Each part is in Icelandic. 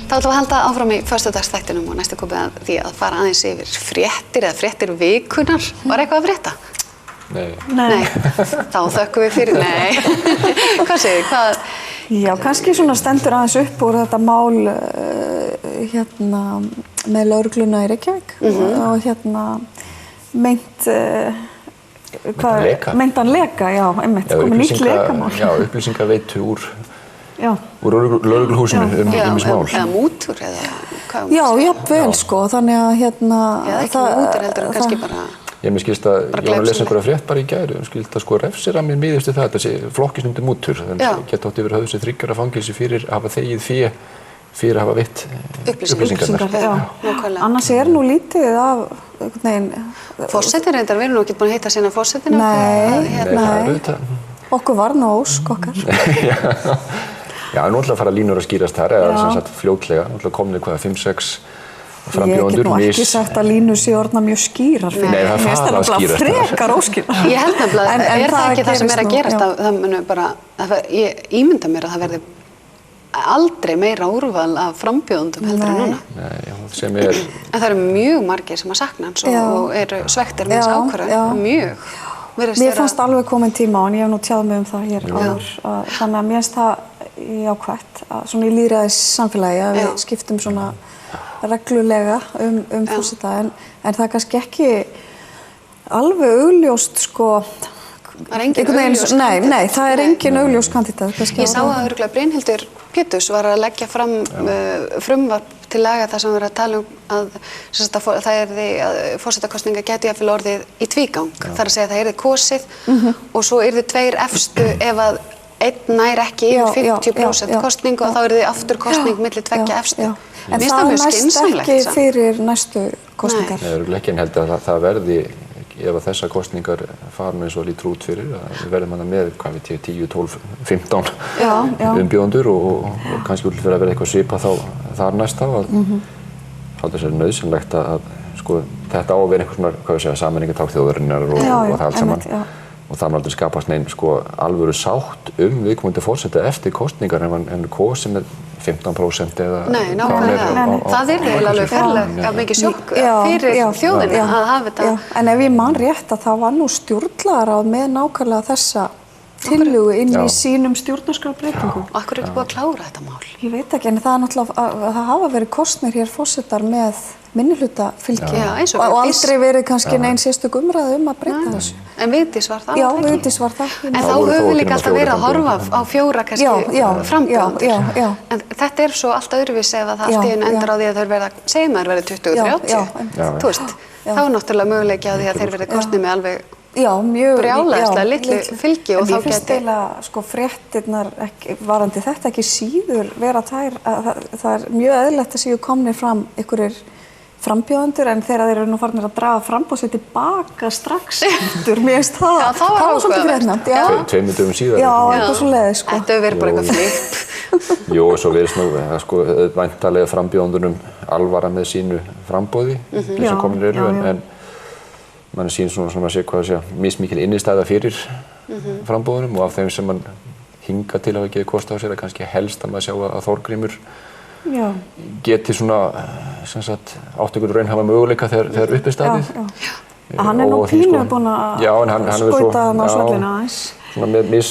Þá ætlum við að halda áfram í föstudagsþættinum og næstu komið að því að fara aðeins yfir fréttir eða fréttir vikunar. Var eitthvað að frétta? Nei. Þá þökkum við fyrir. Nei. Hvað segir þið? Hvað? Já, kannski svona stendur aðeins upp úr þetta mál með lögregluna í Reykjavík og meintan leka, já, einmitt, komið nýtt lekamál. Já, upplýsingaveitu úr lögregluhúsinu ýmis mál. Eða mútur eða hvað? Já, jafnvel sko, þannig að eða ekki mútur heldur en kannski bara... Mér skilst að ég var að lesa einhverja frétt bara í gær, skilst að sko refsiramminn miðast við það, þessi flokkisnefndi mútur, þannig geta átt yfir höfðu sér 3 ára fangelsi fyrir að hafa þegið fé fyrir að hafa veitt upplýsingarnar. Já, annars nú lítið af einhvern veginn... Forsetinn reyndar, við erum nú ekki búin að hitta sína forsettina. Nei, okkur var nú ósk okkar. Já, nú ætla að fara línur að skýrast þar, eða sem sagt fljótlega, nú ætla að komni 5-6 frambjóðendur. Ég get nú ekki sagt að línur sé orðna mjög skýrar fyrir. Nei, það fara að skýrast. Frekar óskýrar. Ég held nefnilega, það ekki það sem að gerast að það munu bara, ég ímynda mér að það verði aldrei meira úrval af frambjóðendum heldur en núna. Nei, sem en það eru mjög margir sem að sakna hans og eru svektir með þessu ákvörðun. Mjög. Mér fannst alveg komin tíma og ég hef nú tjáð mig það hér áður. Þannig að mér finnst það jákvætt, svona í lýðræðis samfélagi að við skiptum svona reglulega forseta, en það er kannski ekki alveg augljóst sko. Það er engin augljós kandídat. Nei, það er engin augljós kandídat. Ég sá að örugglega Brynhildur Péturs var að leggja fram frumvarp til laga þar sem við erum að tala að það yrði að forsetakosninga gæti jafnvel orðið í tvígang. Það er að segja að það yrði kosið og svo yrði 2 efstu ef að einn nær ekki yfir 50% kosningu og þá yrði aftur kosning milli 2 efstu. En það næst ekki fyrir næstu kosningar. Nei, örugglega ekki, en held að það verði, ef að þessar kosningar fara eins og lítur út fyrir, að við verðum hana með, 10, 12, 15 umbjóðendur og kannski úr fyrir að verða eitthvað svipað þar næst þá. Það er sér nauðsynlegt að sko, þetta á að vera einhvers svona, sameiningartákn þjóðarinnar og það allt saman. Og það aldrei skapast neinn sko alvöru sátt viðkomandi forseta eftir kosningar en kosið með 15% eða... Nei, nákvæmlega. Það yrði alveg ferlega mikið sjokk fyrir þjóðinni að hafa þetta. En ef ég man rétt að það var nú stjórnlagaráð með nákvæmlega þessa tillögu inn í sínum stjórnarskrárbreytingum. Af hverju er ekki búið að klára þetta mál? Ég veit ekki, en það er náttúrulega, það hafa verið kosnir hér forsetar með minnihlutafylgi og aldrei verið kannski nein sérstök umræðu að breyta þessu. En Vigdís var það? Já, Vigdís var það. En þá höfum við líka alltaf verið að horfa á 4 kannski frambjóðendur. En þetta svo allt öðruvísi ef að það allt í einu endar á því að þeir verða, segjum að þeir verði 20-30. Þú veist, þá er náttúrulega möguleiki á því að þeir verði kosnir með alveg brjálæðislega litlu fylgi og þá geti... En ég finnst eiginlega sko fréttirnar varðandi þetta ekki síður vera þær, það er mjög eðlilegt að séu komnir fram einhverjir frambjóðendur en þegar þeir eru nú farnir að draga framboð sér tilbaka strax eftir, mér finnst það var svolítið fréttnæmt. 2 dögum síðar. Já, eitthvað svoleiðis sko. Þetta hefur verið bara eitthvað flip. Jú, og svo virðist nú sko væntanlega frambjóðendunum alvara með sínu frambóði sem komin eru en mann sín svona að sé hvað að segja mismikil innistæða fyrir frambóðunum og af þeim sem mann hinga til að gefa kost á sér að kannski helst að maður sjá að Þórgrímur geti svona átt einhverju raunhæfa möguleika þegar upp staðið. Hann nú pínu búinn að skauta hann á svellina aðeins. Svona með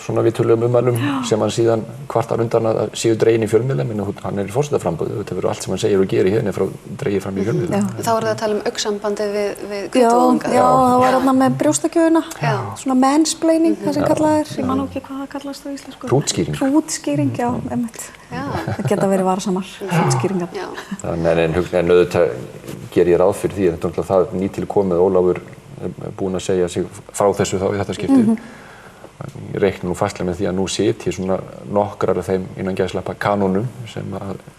svona viðtölulegum ummælum sem hann síðan kvartar undan að séu dregin í fjölmiðlum en hann í forsetaframboði. Þetta verður allt sem hann segir og gerir hérna frá dregið fram í fjölmiðlum. Þá það að tala augnsambandið við Kviðdóðunga. Já, það var þarna með brjóstakjöfuna. Svona mansplaining, það sem kallað er. Ég man ekki hvað það kallast á íslensku. Hrútskýring. Hrútskýring, já, einmitt. Það geta verið varasamar, hrútskýringar. En auðvitað ger ég ráð fyrir því að þetta það nýtilkomið Ólafur búinn að segja sig frá þessu þá í þetta skiptið. Ég reikna nú fastlega með því að nú sitji svona nokkrar af þeim innan gæslappa kanónum sem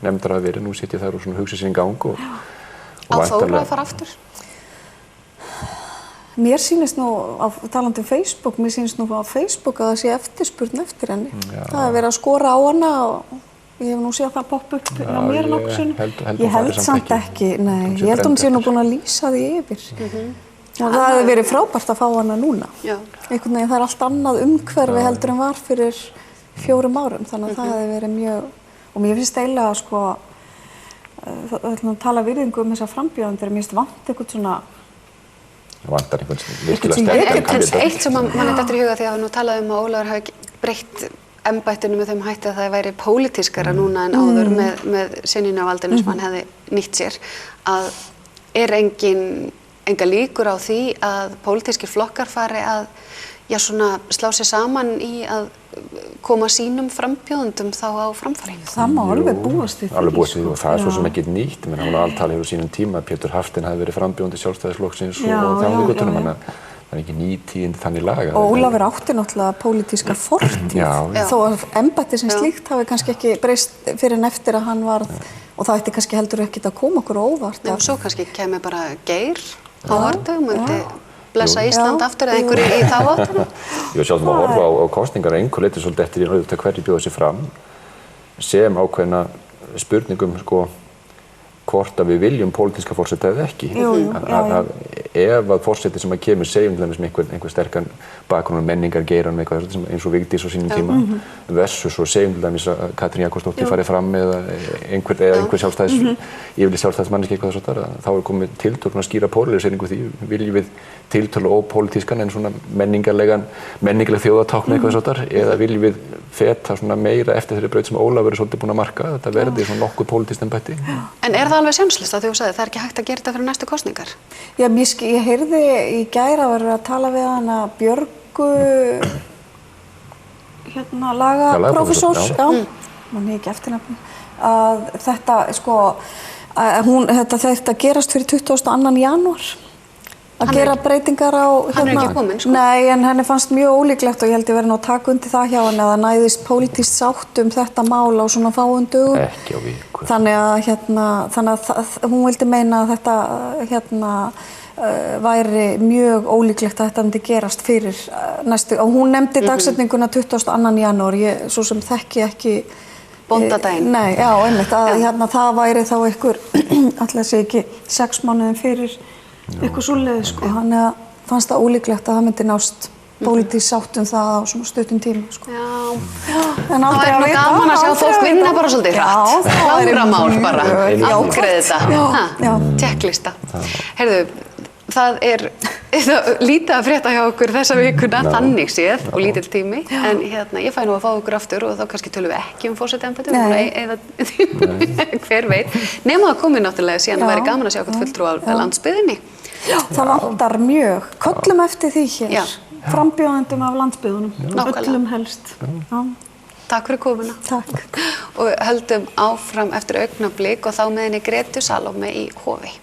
nefndar hafa verið. Nú sitji þær og svona hugsa sér í gang og Á Þóru að fara aftur? Mér sýnist nú, talandi Facebook, mér sýnist nú á Facebook að það sé eftirspurn eftir henni. Það er verið að skora á hana og ég hef nú séð það poppa upp á mér nokkuð sinni. Ég held samt ekki, nei. Ég held hún sé nú búin að lýsa því yfir. Og það hefði verið frábært að fá hana núna. Einhvern veginn það er allt annað umhverfi heldur en var fyrir 4 árum. Þannig að það hefði verið mjög... Og mér finnst eiginlega sko tala virðingu þessa frambjóðendur, mér finnst vant eitthvað svona það vantar einhvern virkilega sterkan kandídat. Eitt sem mann dettur í huga því að við nú talaðum að Ólafur hafi breytt embættinu með þeim hætti að það væri pólitískara núna en áður með synjun á valdinu sem hann hefði nýtt sér, að enga líkur á því að pólitískir flokkar fari að slá sér saman í að koma sínum frambjóðendum þá á framfæri. Það má alveg búast við því. Alveg búast við því og það er svo sem ekki nýtt. Hún Altali hefur sínum tíma, Pétur Hafstein hafi verið frambjóðandi Sjálfstæðisflokksins og þjáninguttunum, þannig að það er ekki nýtíðin þannig laga. Og Ólafur átti náttúrulega pólitíska fortíð, þó að embættið sem slíkt hafi kannski ekki breyst fyrir en eftir að hann varð, og það ætti kannski heldur ekkert að koma okkur óvart. Já, svo kannski kemur bara Geir á orðu, blessa Ísland aftur eða einhverju í þá áttina? Ég var sjálf að horfa á kosningar að einhver leyti svolítið eftir í auðvitað hverju bjóða sig fram sem ákveðna spurningum hvort að við viljum pólitíska forseta eða ekki. Ef að forseti sem að kemur segjum til dæmis með einhver sterkan bakgrunn menningar geiran með eitthvað eins og Vigdís á sínum tíma versus og segjum til dæmis að Katrín Jakobsdóttir farið fram eða einhver yfirleitt sjálfstæðismanneski eitthvað þess að þá er komið tiltölu að skýra pólariseringu því viljum við tiltölu ópólitískan en svona menningarleg þjóðatákn eitthvað þess að eða viljum við feta svona meira eftir þeirri braut sem Ólafur er svolítið búinn að marka þetta verði svona nokkuð pólitískt embætti. En er það alveg sjanslist að þú sagði það er ekki hægt að gera þetta fyrir næstu kosningar? Já, ég heyrði í gær að vera að tala við hana Björgu lagaprófessor, mann hef ekki eftirnafni, að þetta þetta þurfti að gerast fyrir 22. janúar. Að gera breytingar á Hann er ekki kominn, Nei, en henni fannst mjög ólíklegt og ég held ég verið að taka undir það hjá henni að það næðist pólitískt sátt þetta mál á svona fáum dögum. Ekki á viku. Þannig að hún vildi meina að þetta væri mjög ólíklegt að þetta myndi gerast fyrir næstu, og hún nefndi dagsetninguna 22. janúar, ég svo sem þekki ekki bóndadaginn. Nei, já, einmitt, að það væri þá einhver, alltaf sé ekki 6 mánuðum fyrir eitthvað svoleiðis, þannig að fannst það ólíklegt að það myndi nást pólitískt sátt það á svona stuttum tíma, En það er nú gaman að sjá fólk vinna bara svolítið hratt. Klára mál bara, afgreiða þetta. Tjekklista. Heyrðu, það er lítið að frétta hjá okkur þessa vikuna, þannig séð og lítill tími, en ég fæ nú að fá okkur aftur og þá kannski tölum við ekki forsetaembættið, eða hver veit. Nema að komi náttúrulega síðan að væri gaman að sjá okkur fulltrúa á landsbyggðinni. Já, það vantar mjög. Köllum eftir því hér. Frambjóðendum af landsbyggðunum. Öllum helst. Takk fyrir komuna. Takk. Og höldum áfram eftir augnablik og þá með henni Gretu Salóme í Hofi.